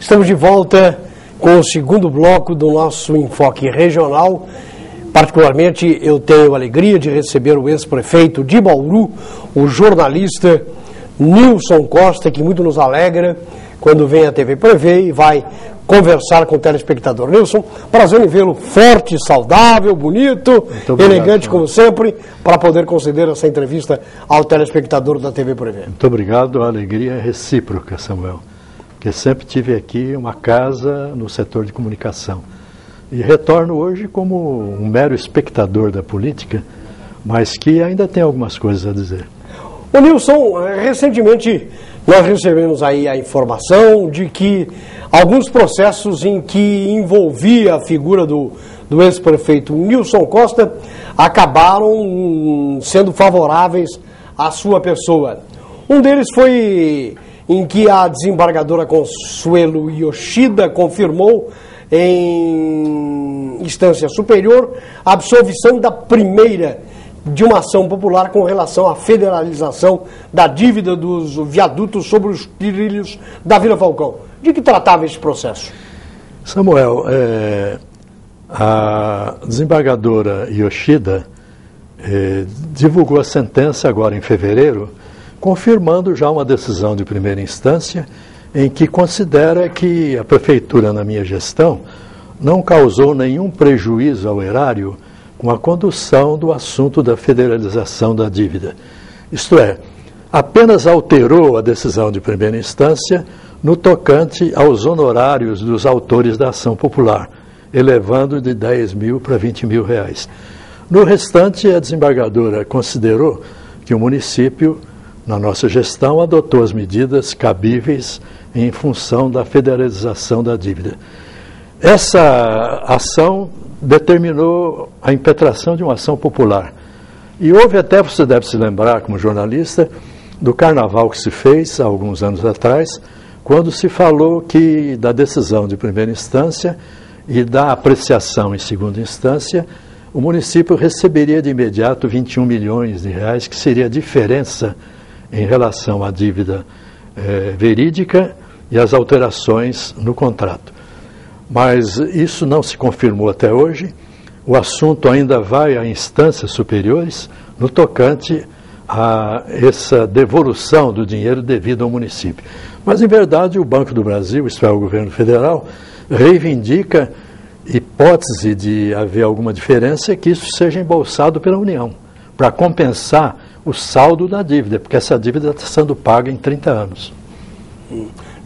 Estamos de volta com o segundo bloco do nosso Enfoque Regional. Particularmente, eu tenho a alegria de receber o ex-prefeito de Bauru, o jornalista Nilson Costa, que muito nos alegra quando vem à TV Prevê e vai conversar com o telespectador. Nilson, prazer em vê-lo forte, saudável, bonito, elegante como sempre, para poder conceder essa entrevista ao telespectador da TV Prevê. Muito obrigado, a alegria é recíproca, Samuel, porque sempre tive aqui uma casa no setor de comunicação. E retorno hoje como um mero espectador da política, mas que ainda tem algumas coisas a dizer. Ô Nilson, recentemente nós recebemos aí a informação de que alguns processos em que envolvia a figura do ex-prefeito Nilson Costa acabaram sendo favoráveis à sua pessoa. Um deles foi em que a desembargadora Consuelo Yoshida confirmou em instância superior a absolvição da primeira de uma ação popular com relação à federalização da dívida dos viadutos sobre os trilhos da Vila Falcão. De que tratava esse processo? Samuel, a desembargadora Yoshida divulgou a sentença agora em fevereiro, confirmando já uma decisão de primeira instância em que considera que a prefeitura, na minha gestão, não causou nenhum prejuízo ao erário com a condução do assunto da federalização da dívida. Isto é, apenas alterou a decisão de primeira instância no tocante aos honorários dos autores da ação popular, elevando de 10 mil para 20 mil reais. No restante, a desembargadora considerou que o município, na nossa gestão, adotou as medidas cabíveis em função da federalização da dívida. Essa ação determinou a impetração de uma ação popular. E houve até, você deve se lembrar, como jornalista, do carnaval que se fez há alguns anos atrás, quando se falou que da decisão de primeira instância e da apreciação em segunda instância, o município receberia de imediato 21 milhões de reais, que seria a diferença em relação à dívida verídica e às alterações no contrato. Mas isso não se confirmou até hoje. O assunto ainda vai a instâncias superiores no tocante a essa devolução do dinheiro devido ao município. Mas, em verdade, o Banco do Brasil, isto é, o governo federal, reivindica hipótese de haver alguma diferença, que isso seja embolsado pela União, para compensar o saldo da dívida, porque essa dívida está sendo paga em 30 anos.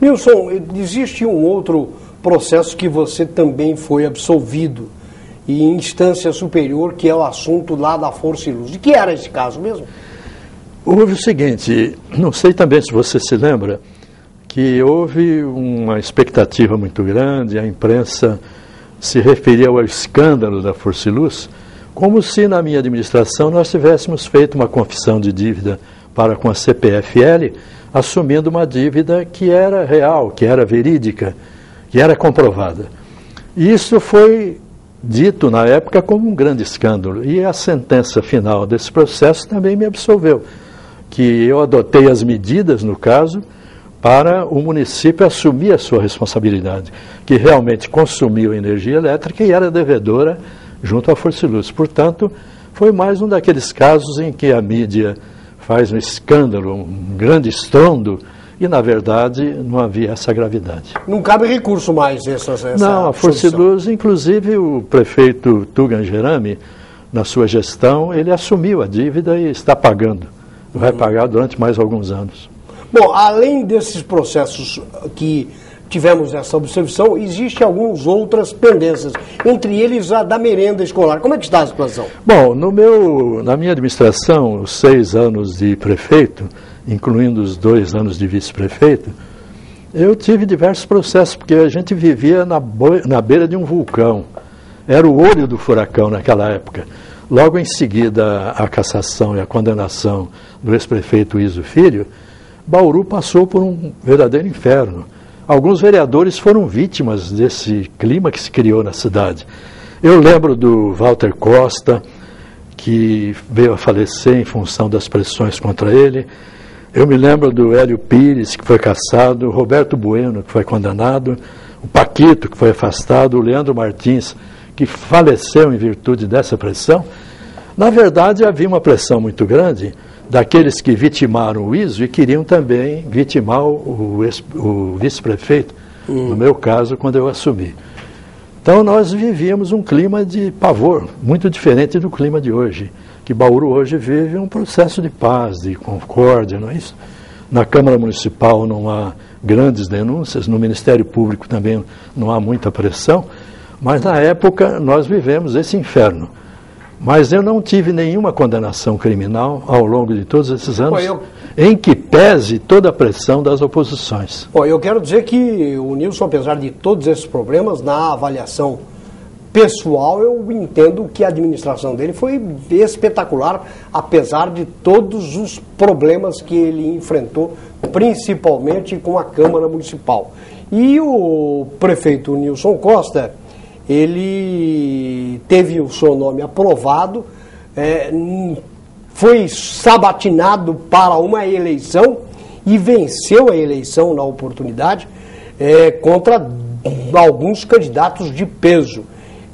Nilson, existe um outro processo que você também foi absolvido, e em instância superior, que é o assunto lá da Força e Luz. De que era esse caso mesmo? Houve o seguinte, não sei também se você se lembra, que houve uma expectativa muito grande, a imprensa se referia ao escândalo da Força e Luz, como se na minha administração nós tivéssemos feito uma confissão de dívida para com a CPFL, assumindo uma dívida que era real, que era verídica, que era comprovada. E isso foi dito na época como um grande escândalo. E a sentença final desse processo também me absolveu, que eu adotei as medidas, no caso, para o município assumir a sua responsabilidade, que realmente consumiu energia elétrica e era devedora junto à Força e Luz. Portanto, foi mais um daqueles casos em que a mídia faz um escândalo, um grande estrondo, e, na verdade, não havia essa gravidade. Não cabe recurso mais essa Não, a Força e Luz, inclusive o prefeito Tugan Jerami, na sua gestão, ele assumiu a dívida e está pagando. Vai pagar durante mais alguns anos. Bom, além desses processos que tivemos essa observação, existem algumas outras pendências, entre eles a da merenda escolar. Como é que está a situação? Bom, na minha administração, os 6 anos de prefeito, incluindo os 2 anos de vice-prefeito, eu tive diversos processos, porque a gente vivia na beira de um vulcão. Era o olho do furacão naquela época. Logo em seguida, a cassação e a condenação do ex-prefeito Iso Filho, Bauru passou por um verdadeiro inferno. Alguns vereadores foram vítimas desse clima que se criou na cidade. Eu lembro do Walter Costa, que veio a falecer em função das pressões contra ele. Eu me lembro do Hélio Pires, que foi cassado, o Roberto Bueno, que foi condenado, o Paquito, que foi afastado, o Leandro Martins, que faleceu em virtude dessa pressão. Na verdade, havia uma pressão muito grande daqueles que vitimaram o ISO e queriam também vitimar o vice-prefeito, no meu caso, quando eu assumi. Então, nós vivíamos um clima de pavor, muito diferente do clima de hoje, que Bauru hoje vive um processo de paz, de concórdia, não é isso? Na Câmara Municipal não há grandes denúncias, no Ministério Público também não há muita pressão, mas na época nós vivemos esse inferno. Mas eu não tive nenhuma condenação criminal ao longo de todos esses anos, em que pese toda a pressão das oposições. Eu quero dizer que o Nilson, apesar de todos esses problemas, na avaliação pessoal, eu entendo que a administração dele foi espetacular, apesar de todos os problemas que ele enfrentou, principalmente com a Câmara Municipal. E o prefeito Nilson Costa, ele teve o seu nome aprovado, foi sabatinado para uma eleição e venceu a eleição na oportunidade contra alguns candidatos de peso.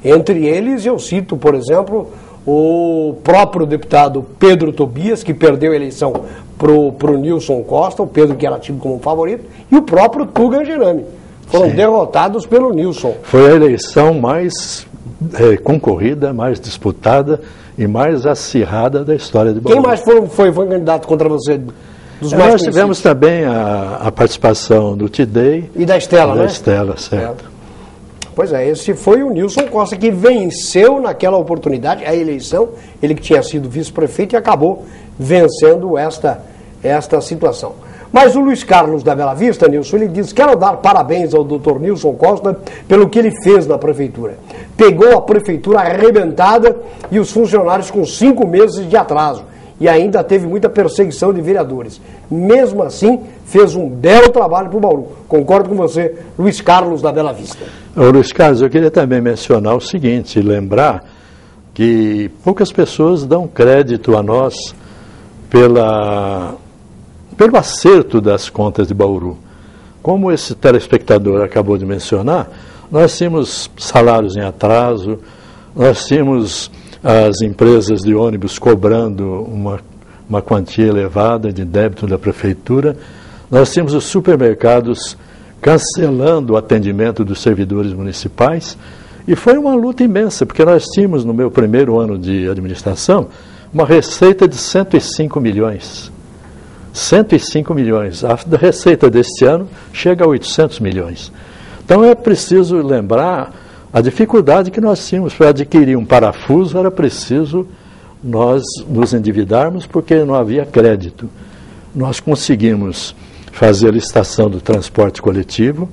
Entre eles, eu cito, por exemplo, o próprio deputado Pedro Tobias, que perdeu a eleição para o Nilson Costa, o Pedro que era tido como favorito, e o próprio Tugan Gerami. Foram derrotados pelo Nilson. Foi a eleição mais concorrida, mais disputada e mais acirrada da história de Bauru. Quem mais foi candidato contra você? Nós tivemos também a participação do Tidei e da Estela, né? Da Estela, certo. Pois é, esse foi o Nilson Costa que venceu naquela oportunidade a eleição, ele que tinha sido vice-prefeito e acabou vencendo esta situação. Mas o Luiz Carlos da Bela Vista, Nilson, ele diz: quero dar parabéns ao Dr. Nilson Costa pelo que ele fez na prefeitura. Pegou a prefeitura arrebentada e os funcionários com 5 meses de atraso. E ainda teve muita perseguição de vereadores. Mesmo assim, fez um belo trabalho para o Bauru. Concordo com você, Luiz Carlos da Bela Vista. Ô, Luiz Carlos, eu queria também mencionar o seguinte, lembrar que poucas pessoas dão crédito a nós pelo acerto das contas de Bauru. Como esse telespectador acabou de mencionar, nós tínhamos salários em atraso, nós tínhamos as empresas de ônibus cobrando uma quantia elevada de débito da prefeitura, nós tínhamos os supermercados cancelando o atendimento dos servidores municipais, e foi uma luta imensa, porque nós tínhamos no meu primeiro ano de administração uma receita de 105 milhões. 105 milhões. A receita deste ano chega a 800 milhões. Então é preciso lembrar a dificuldade que nós tínhamos para adquirir um parafuso, era preciso nós nos endividarmos porque não havia crédito. Nós conseguimos fazer a licitação do transporte coletivo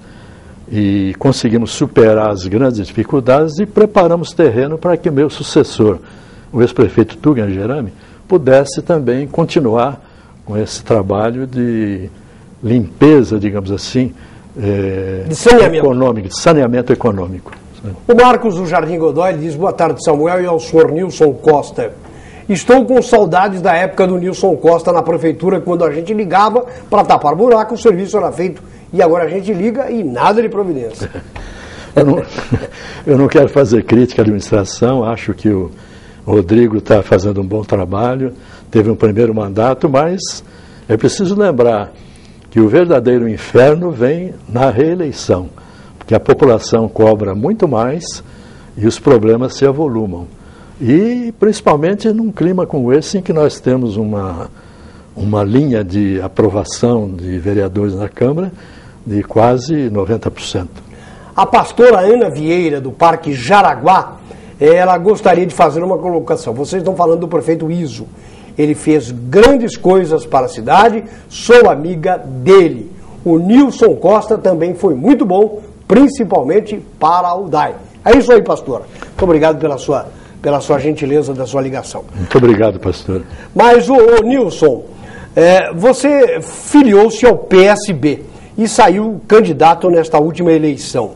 e conseguimos superar as grandes dificuldades e preparamos terreno para que meu sucessor, o ex-prefeito Tugan Gerami, pudesse também continuar com esse trabalho de limpeza, digamos assim, de saneamento econômico. O Marcos do Jardim Godoy diz: boa tarde, Samuel, e ao senhor Nilson Costa. Estou com saudades da época do Nilson Costa na prefeitura, quando a gente ligava para tapar buraco, o serviço era feito, e agora a gente liga e nada de providência. Eu não quero fazer crítica à administração, acho que o Rodrigo está fazendo um bom trabalho, teve um primeiro mandato, mas é preciso lembrar que o verdadeiro inferno vem na reeleição, porque a população cobra muito mais e os problemas se avolumam. E principalmente num clima como esse, em que nós temos uma linha de aprovação de vereadores na Câmara de quase 90%. A pastora Ana Vieira, do Parque Jaraguá, ela gostaria de fazer uma colocação. Vocês estão falando do prefeito Iso. Ele fez grandes coisas para a cidade, sou amiga dele. O Nilson Costa também foi muito bom, principalmente para o DAI. É isso aí, pastora. Muito obrigado pela sua gentileza da sua ligação. Muito obrigado, pastor. Mas, o Nilson, você filiou-se ao PSB e saiu candidato nesta última eleição.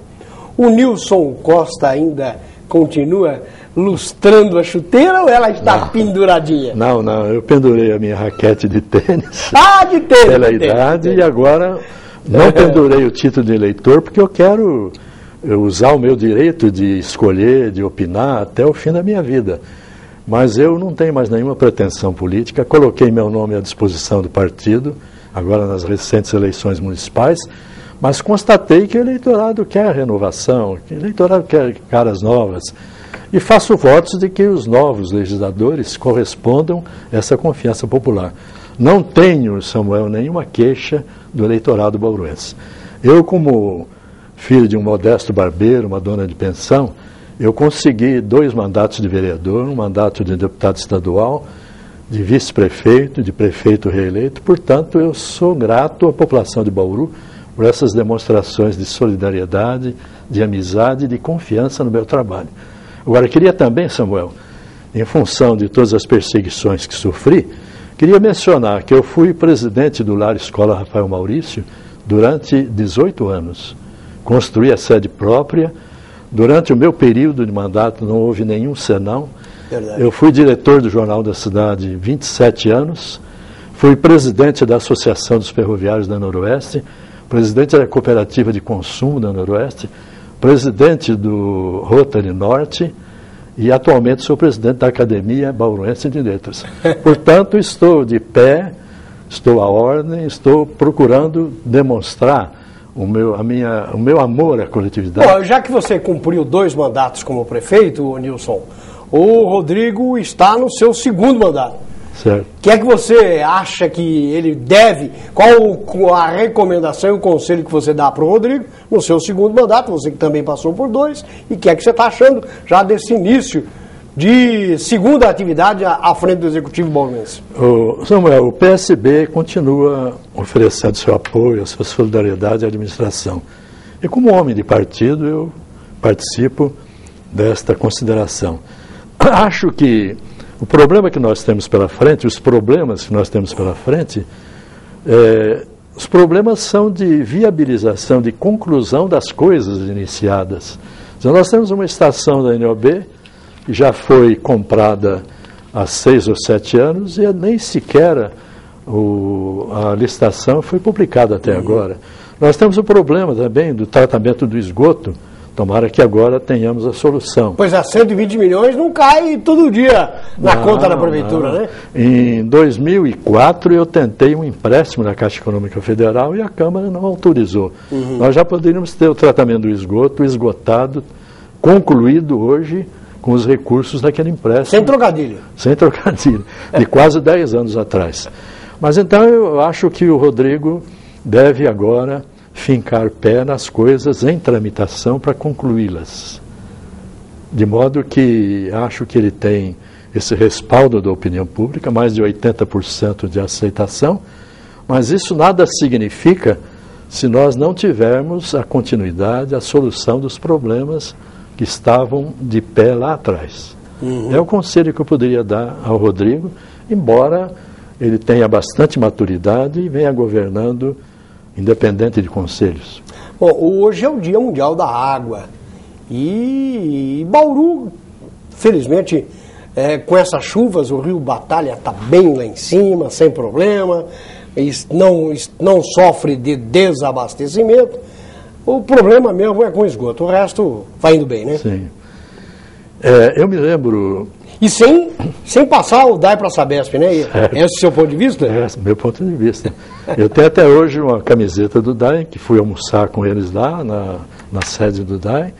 O Nilson Costa ainda continua lustrando a chuteira ou ela está penduradinha? Não, eu pendurei a minha raquete de tênis. De tênis! Pela idade, e agora não pendurei o título de eleitor, porque eu quero usar o meu direito de escolher, de opinar até o fim da minha vida. Mas eu não tenho mais nenhuma pretensão política, coloquei meu nome à disposição do partido, agora nas recentes eleições municipais, mas constatei que o eleitorado quer renovação, que o eleitorado quer caras novas, e faço votos de que os novos legisladores correspondam a essa confiança popular. Não tenho, Samuel, nenhuma queixa do eleitorado bauruense. Eu, como filho de um modesto barbeiro, uma dona de pensão, eu consegui 2 mandatos de vereador, um mandato de deputado estadual, de vice-prefeito, de prefeito reeleito. Portanto, eu sou grato à população de Bauru por essas demonstrações de solidariedade, de amizade e de confiança no meu trabalho. Agora, queria também, Samuel, em função de todas as perseguições que sofri, queria mencionar que eu fui presidente do Lar Escola Rafael Maurício durante 18 anos. Construí a sede própria. Durante o meu período de mandato não houve nenhum senão. Verdade. Eu fui diretor do Jornal da Cidade 27 anos, fui presidente da Associação dos Ferroviários da Noroeste, presidente da Cooperativa de Consumo da Noroeste, presidente do Rotary Norte e atualmente sou presidente da Academia Bauruense de Letras. Portanto, estou de pé, estou à ordem, estou procurando demonstrar o meu amor à coletividade. Bom, já que você cumpriu 2 mandatos como prefeito, Nilson, o Rodrigo está no seu 2º mandato. Certo. O que é que você acha que ele deve, qual a recomendação e o conselho que você dá para o Rodrigo no seu 2º mandato, você que também passou por 2, e o que é que você está achando já desse início de segunda atividade à frente do Executivo bauruense? Samuel, o PSB continua oferecendo seu apoio, a sua solidariedade à administração. E como homem de partido, eu participo desta consideração. Acho que o problema que nós temos pela frente, os problemas que nós temos pela frente, os problemas são de viabilização, de conclusão das coisas iniciadas. Então, nós temos uma estação da NOB que já foi comprada há 6 ou 7 anos e nem sequer a licitação foi publicada até agora. Nós temos o problema também do tratamento do esgoto. Tomara que agora tenhamos a solução. Pois é, 120 milhões não cai todo dia na conta da Prefeitura, né? Em 2004 eu tentei um empréstimo da Caixa Econômica Federal e a Câmara não autorizou. Nós já poderíamos ter o tratamento do esgoto esgotado, concluído hoje com os recursos daquele empréstimo. Sem trocadilho. Sem trocadilho, de quase 10 anos atrás. Mas então eu acho que o Rodrigo deve agora fincar pé nas coisas em tramitação para concluí-las. De modo que acho que ele tem esse respaldo da opinião pública, mais de 80% de aceitação, mas isso nada significa se nós não tivermos a continuidade, a solução dos problemas que estavam de pé lá atrás. É o conselho que eu poderia dar ao Rodrigo, embora ele tenha bastante maturidade e venha governando independente de conselhos. Bom, hoje é o Dia Mundial da Água e Bauru, felizmente, com essas chuvas, o rio Batalha está bem lá em cima, sem problema, não sofre de desabastecimento. O problema mesmo é com o esgoto, o resto vai indo bem, né? Sim. Eu me lembro... E sem passar o DAI para a Sabesp, né? Esse é o seu ponto de vista? É, meu ponto de vista. Eu tenho até hoje uma camiseta do DAI, que fui almoçar com eles lá na sede do DAI,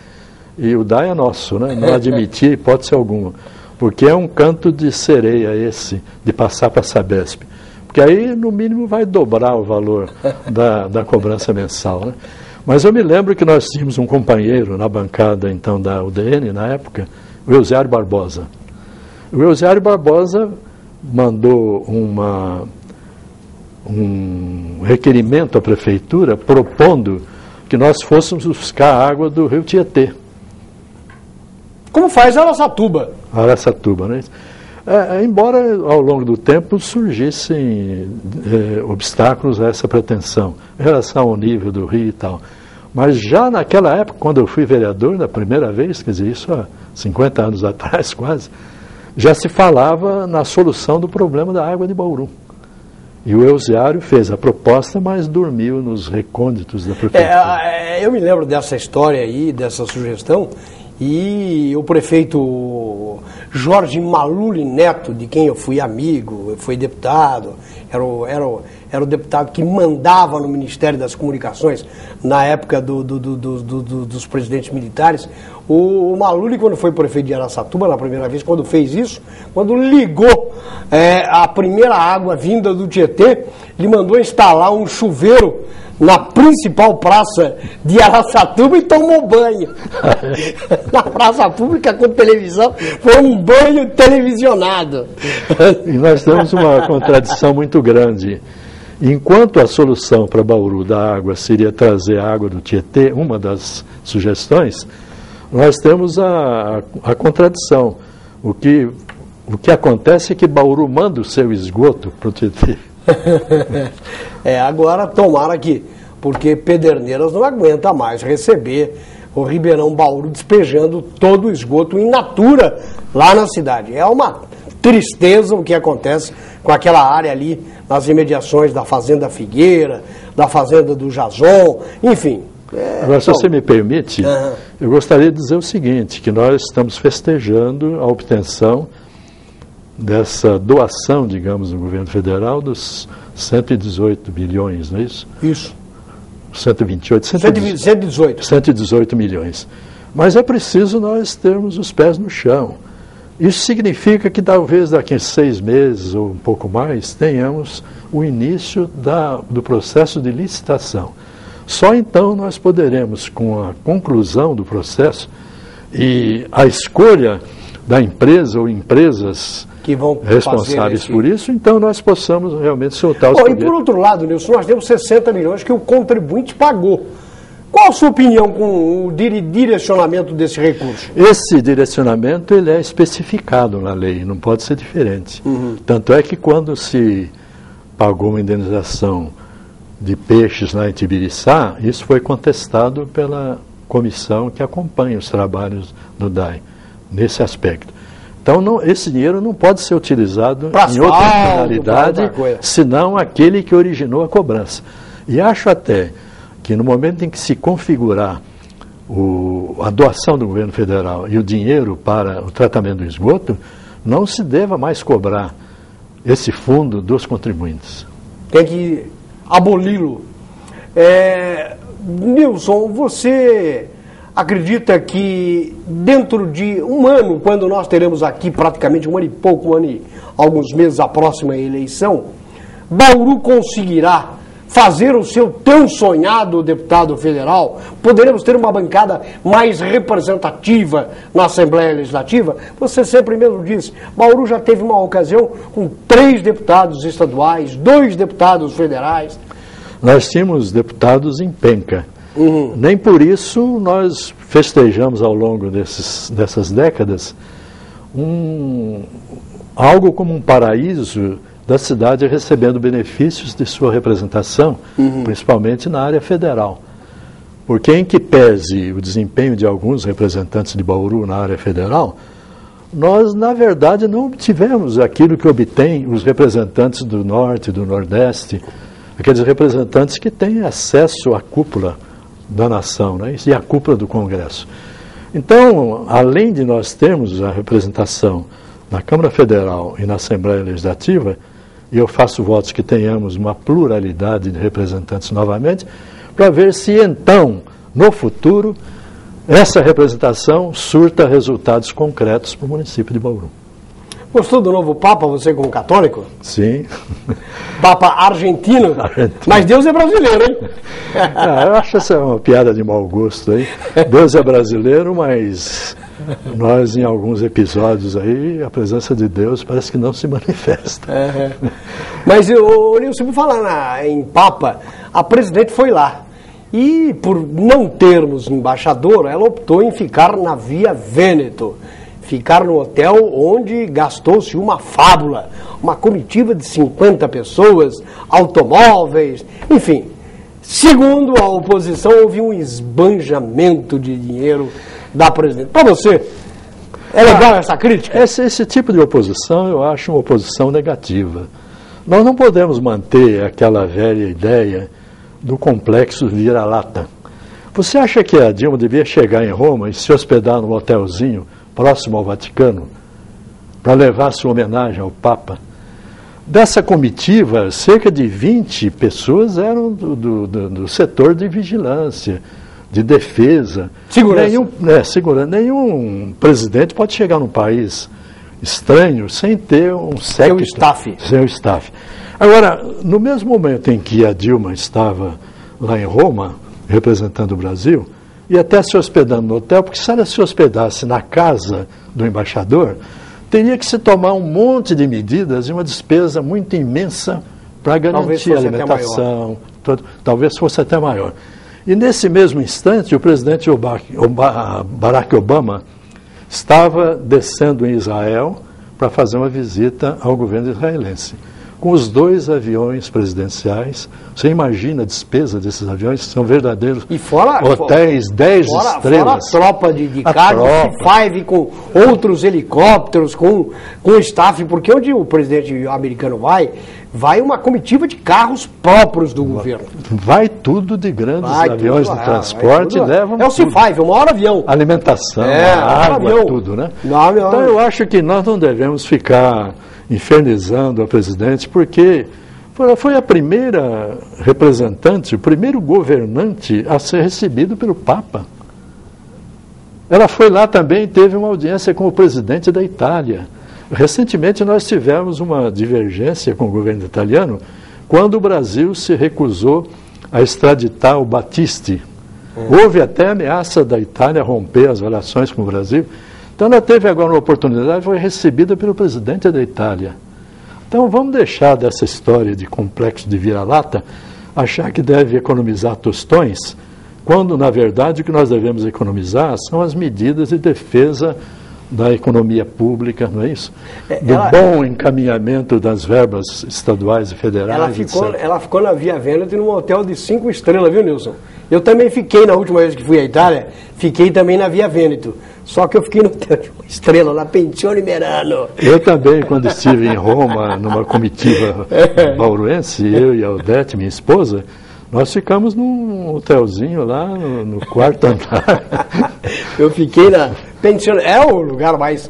e o DAI é nosso, né? Não admitia hipótese alguma, porque é um canto de sereia esse, de passar para a Sabesp. Porque aí, no mínimo, vai dobrar o valor da cobrança mensal, né? Mas eu me lembro que nós tínhamos um companheiro na bancada, então, da UDN, na época, o Eusério Barbosa. O Eusério Barbosa mandou um requerimento à prefeitura propondo que nós fôssemos buscar a água do rio Tietê. Como faz a Araçatuba. A Araçatuba, né? Embora ao longo do tempo surgissem obstáculos a essa pretensão, em relação ao nível do rio e tal. Mas já naquela época, quando eu fui vereador, na primeira vez, quer dizer, isso há 50 anos atrás quase, já se falava na solução do problema da água de Bauru. E o Elziário fez a proposta, mas dormiu nos recônditos da prefeitura. Eu me lembro dessa história aí, dessa sugestão, e o prefeito Jorge Maluli Neto, de quem eu fui amigo, fui deputado, era o deputado que mandava no Ministério das Comunicações na época dos presidentes militares. O Maluli, quando foi prefeito de Araçatuba, na primeira vez, quando fez isso, quando ligou a primeira água vinda do Tietê, ele mandou instalar um chuveiro na principal praça de Araçatuba e tomou banho. Na praça pública com televisão, foi um banho televisionado. E nós temos uma contradição muito grande. Enquanto a solução para Bauru da água seria trazer a água do Tietê, uma das sugestões, nós temos a contradição. O que acontece é que Bauru manda o seu esgoto para o Tietê. Agora tomara que, porque Pederneiras não aguenta mais receber o Ribeirão Bauru despejando todo o esgoto in natura lá na cidade. É uma tristeza o que acontece com aquela área ali nas imediações da Fazenda Figueira, da Fazenda do Jason, enfim. Agora, se você me permite, eu gostaria de dizer o seguinte, que nós estamos festejando a obtenção dessa doação, digamos, do governo federal dos 118 bilhões, não é isso? Isso. 118 milhões. Mas é preciso nós termos os pés no chão. Isso significa que talvez daqui a 6 meses ou um pouco mais tenhamos o início do processo de licitação. Só então nós poderemos, com a conclusão do processo e a escolha da empresa ou empresas que vão responsáveis por isso, então nós possamos realmente soltar os foguetes. E por outro lado, Nilson, nós temos 60 milhões que o contribuinte pagou. Qual a sua opinião com o direcionamento desse recurso? Esse direcionamento ele é especificado na lei, não pode ser diferente. Tanto é que quando se pagou uma indenização de peixes lá em Tibiriçá, isso foi contestado pela comissão que acompanha os trabalhos do DAI, nesse aspecto. Então, esse dinheiro não pode ser utilizado em outra finalidade, senão aquele que originou a cobrança. E acho até que no momento em que se configurar a doação do governo federal e o dinheiro para o tratamento do esgoto, não se deva mais cobrar esse fundo dos contribuintes. Tem que aboli-lo. Nilson, você acredita que dentro de um ano, quando nós teremos aqui praticamente um ano e pouco, um ano e alguns meses a próxima eleição, Bauru conseguirá fazer o seu tão sonhado deputado federal? Poderemos ter uma bancada mais representativa na Assembleia Legislativa? Você sempre mesmo disse, Bauru já teve uma ocasião com 3 deputados estaduais, 2 deputados federais. Nós tínhamos deputados em penca. Nem por isso nós festejamos ao longo dessas décadas algo como um paraíso da cidade recebendo benefícios de sua representação, principalmente na área federal. Porque em que pese o desempenho de alguns representantes de Bauru na área federal, nós, na verdade, não obtivemos aquilo que obtêm os representantes do Norte e do Nordeste, aqueles representantes que têm acesso à cúpula da nação, né, e à cúpula do Congresso. Então, além de nós termos a representação na Câmara Federal e na Assembleia Legislativa, e eu faço votos que tenhamos uma pluralidade de representantes novamente, para ver se então, no futuro, essa representação surta resultados concretos para o município de Bauru. Gostou do novo Papa, você como católico? Sim. Papa argentino? Mas Deus é brasileiro, hein? Eu acho essa uma piada de mau gosto aí. Deus é brasileiro, mas nós, em alguns episódios aí, a presença de Deus parece que não se manifesta. Mas, Nilson, por falar em Papa, a presidente foi lá. E, por não termos embaixador, ela optou em ficar na Via Vêneto. Ficar no hotel onde gastou-se uma fábula. Uma comitiva de 50 pessoas, automóveis, enfim. Segundo a oposição, houve um esbanjamento de dinheiro da presidente. Para você, é legal essa crítica? Esse tipo de oposição eu acho uma oposição negativa. Nós não podemos manter aquela velha ideia do complexo vira-lata. Você acha que a Dilma devia chegar em Roma e se hospedar num hotelzinho próximo ao Vaticano para levar sua homenagem ao Papa? Dessa comitiva, cerca de 20 pessoas eram do setor de vigilância, de defesa. Segurança. Nenhum presidente pode chegar num país estranho sem ter um séquito. Sem o staff. Agora, no mesmo momento em que a Dilma estava lá em Roma, representando o Brasil, e até se hospedando no hotel, porque se ela se hospedasse na casa do embaixador, teria que se tomar um monte de medidas e uma despesa muito imensa para garantir a alimentação. Talvez fosse até maior. E nesse mesmo instante, o presidente Barack Obama estava descendo em Israel para fazer uma visita ao governo israelense. Com os 2 aviões presidenciais, você imagina a despesa desses aviões, que são verdadeiros hotéis, 10 estrelas. Fora a tropa de carro, C-5, com outros helicópteros, com staff, porque onde o presidente americano vai uma comitiva de carros próprios do governo. Vai tudo de grandes aviões de transporte, levam é o C-5, é o maior avião. Alimentação, água, tudo, né? Então eu acho que nós não devemos ficar infernizando a presidente, porque foi a primeira representante, o primeiro governante a ser recebido pelo Papa. Ela foi lá também e teve uma audiência com o presidente da Itália. Recentemente nós tivemos uma divergência com o governo italiano quando o Brasil se recusou a extraditar o Battisti. Houve até ameaça da Itália romper as relações com o Brasil. Então ela teve agora uma oportunidade e foi recebida pelo presidente da Itália. Então vamos deixar dessa história de complexo de vira-lata, achar que deve economizar tostões, quando na verdade o que nós devemos economizar são as medidas de defesa da economia pública, não é isso? Do bom encaminhamento das verbas estaduais e federais. Ela ficou na Via Veneto num hotel de 5 estrelas, viu, Nilson? Eu também fiquei, na última vez que fui à Itália, fiquei também na Via Veneto. Só que eu fiquei no hotel de 1 estrela, na Pensione Merano. Eu também, quando estive em Roma, numa comitiva bauruense, eu e a Odete, minha esposa, nós ficamos num hotelzinho lá no 4º andar. Eu fiquei na Pensione, é o lugar mais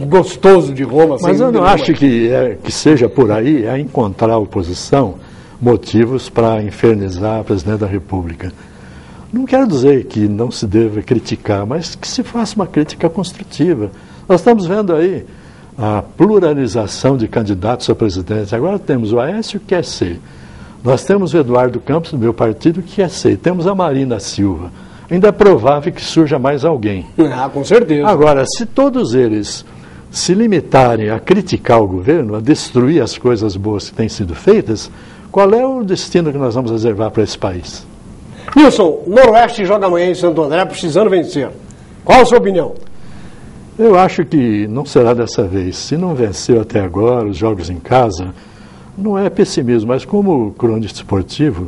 gostoso de Roma. Mas eu não acho que seja por aí a encontrar a oposição motivos para infernizar a presidente da República. Não quero dizer que não se deva criticar, mas que se faça uma crítica construtiva. Nós estamos vendo aí a pluralização de candidatos a presidente. Agora temos o Aécio, que quer ser. Nós temos o Eduardo Campos, do meu partido, que quer ser. Temos a Marina Silva. Ainda é provável que surja mais alguém. Ah, com certeza. Agora, se todos eles se limitarem a criticar o governo, a destruir as coisas boas que têm sido feitas, qual é o destino que nós vamos reservar para esse país? Nilson, Noroeste joga amanhã em Santo André precisando vencer. Qual a sua opinião? Eu acho que não será dessa vez. Se não venceu até agora os jogos em casa, não é pessimismo, mas como cronista esportivo,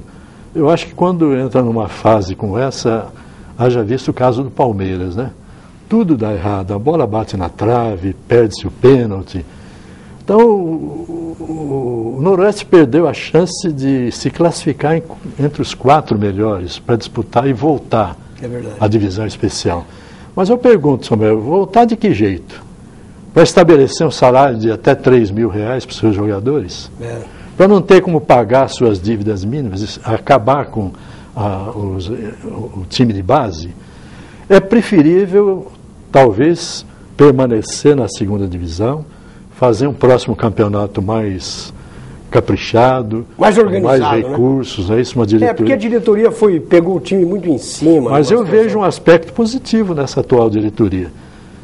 eu acho que quando entra numa fase como essa, haja visto o caso do Palmeiras, né? Tudo dá errado, a bola bate na trave, perde-se o pênalti. Então, o Noroeste perdeu a chance de se classificar entre os 4 melhores para disputar e voltar à divisão especial. Mas eu pergunto, Samuel, voltar de que jeito? Para estabelecer um salário de até R$3.000 para os seus jogadores? Para não ter como pagar suas dívidas mínimas, acabar com o time de base? É preferível, talvez, permanecer na 2ª divisão, fazer um próximo campeonato mais caprichado, mais organizado, mais recursos, né? Isso, uma diretoria. Porque a diretoria pegou o time muito em cima. Mas eu vejo um aspecto positivo nessa atual diretoria.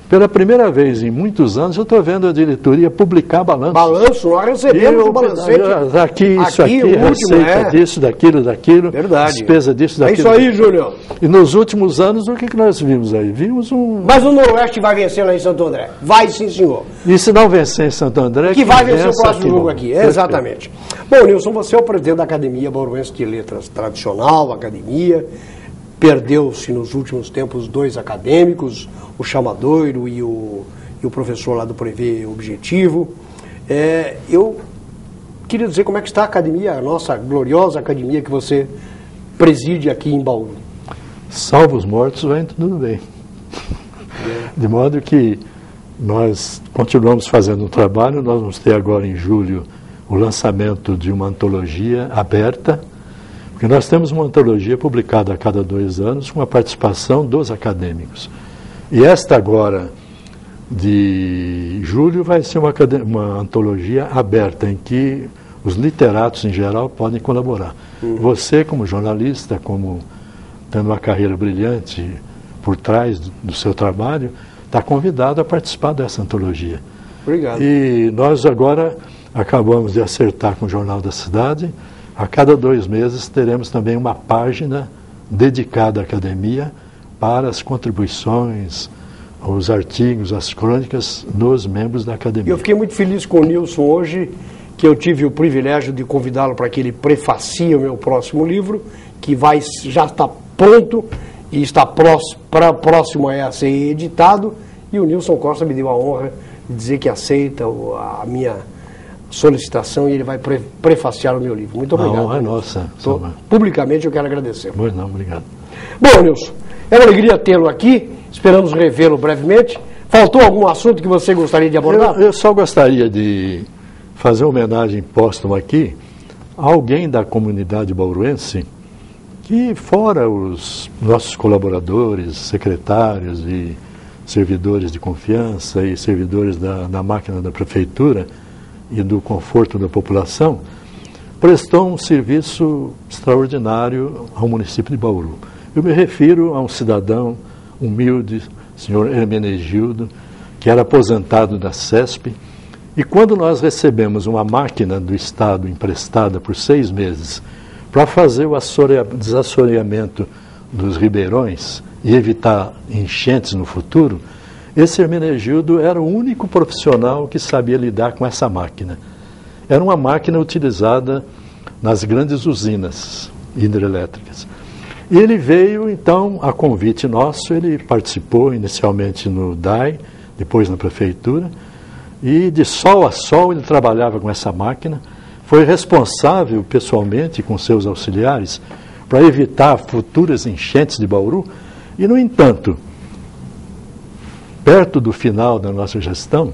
Pela primeira vez em muitos anos, eu estou vendo a diretoria publicar balanço. Balanço, nós recebemos o balancete. Aqui, isso aqui, receita disso, daquilo. Verdade. Despesa disso, daquilo. É isso aí, Júnior. E nos últimos anos, o que nós vimos aí? Vimos um... Mas o Noroeste vai vencer lá em Santo André. Vai sim, senhor. E se não vencer em Santo André... Que vai vencer o próximo jogo aqui. Exatamente. Bom, Nilson, você é o presidente da Academia Bauruense de Letras, tradicional academia. Perdeu-se nos últimos tempos 2 acadêmicos, o Chamadoiro e o professor lá do Prevê Objetivo. Eu queria dizer como é que está a academia, a nossa gloriosa academia que você preside aqui em Bauru. Salvo os mortos, vai tudo bem. De modo que nós continuamos fazendo um trabalho, nós vamos ter agora em julho o lançamento de uma antologia aberta, porque nós temos uma antologia publicada a cada 2 anos com a participação dos acadêmicos. E esta agora, de julho, vai ser uma antologia aberta, em que os literatos em geral podem colaborar. Você, como jornalista, como tendo uma carreira brilhante por trás do seu trabalho, está convidado a participar dessa antologia. Obrigado. E nós agora acabamos de acertar com o Jornal da Cidade. A cada 2 meses teremos também uma página dedicada à academia para as contribuições, os artigos, as crônicas dos membros da academia. Eu fiquei muito feliz com o Nilson hoje, que eu tive o privilégio de convidá-lo para que ele prefacie o meu próximo livro, que já está pronto e está próximo a ser editado. E o Nilson Costa me deu a honra de dizer que aceita a minha solicitação e ele vai prefaciar o meu livro. Muito obrigado. A honra é nossa. Publicamente eu quero agradecer. Pois não, obrigado. Bom, Nilson, é uma alegria tê-lo aqui, esperamos revê-lo brevemente. Faltou algum assunto que você gostaria de abordar? Eu só gostaria de fazer uma homenagem póstuma aqui a alguém da comunidade bauruense que, fora os nossos colaboradores, secretários e servidores de confiança e servidores da máquina da prefeitura e do conforto da população, prestou um serviço extraordinário ao município de Bauru. Eu me refiro a um cidadão humilde, senhor Hermenegildo, que era aposentado da CESP, e quando nós recebemos uma máquina do Estado emprestada por 6 meses para fazer o desassoreamento dos ribeirões e evitar enchentes no futuro, esse Hermenegildo era o único profissional que sabia lidar com essa máquina. Era uma máquina utilizada nas grandes usinas hidrelétricas. E ele veio, então, a convite nosso, ele participou inicialmente no DAI, depois na prefeitura, e de sol a sol ele trabalhava com essa máquina, foi responsável pessoalmente com seus auxiliares para evitar futuras enchentes de Bauru, e, no entanto, perto do final da nossa gestão,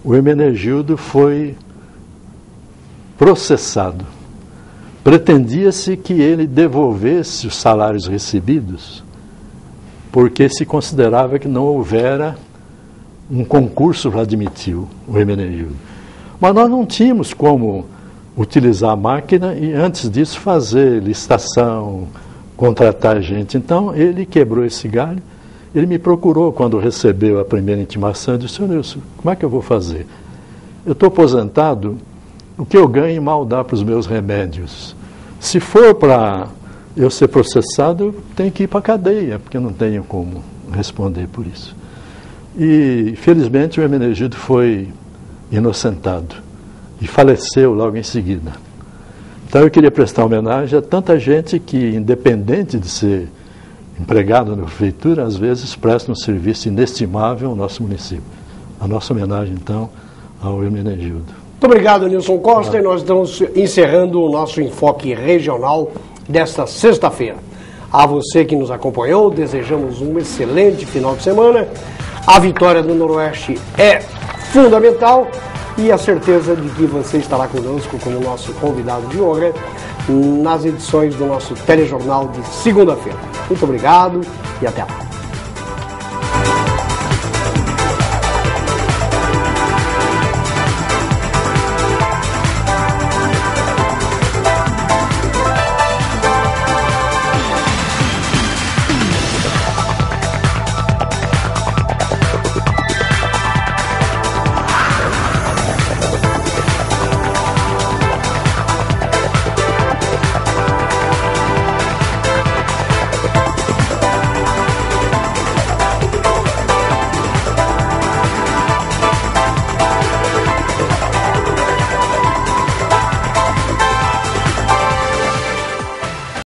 o Hermenegildo foi processado. Pretendia-se que ele devolvesse os salários recebidos, porque se considerava que não houvera um concurso para admitir o Hermenegildo. Mas nós não tínhamos como utilizar a máquina e, antes disso, fazer licitação, contratar gente. Então, ele quebrou esse galho. Ele me procurou quando recebeu a primeira intimação e disse: "Senhor Nilson, como é que eu vou fazer? Eu estou aposentado, o que eu ganho mal dá para os meus remédios. Se for para eu ser processado, eu tenho que ir para a cadeia, porque eu não tenho como responder por isso." E, felizmente, o Hermenegildo foi inocentado e faleceu logo em seguida. Então, eu queria prestar homenagem a tanta gente que, independente de ser empregado na prefeitura, às vezes presta um serviço inestimável ao nosso município. A nossa homenagem, então, ao Hermenegildo. Muito obrigado, Nilson Costa, e nós estamos encerrando o nosso enfoque regional desta sexta-feira. A você que nos acompanhou, desejamos um excelente final de semana. A vitória do Noroeste é fundamental e a certeza de que você estará conosco como nosso convidado de honra nas edições do nosso telejornal de segunda-feira. Muito obrigado e até lá.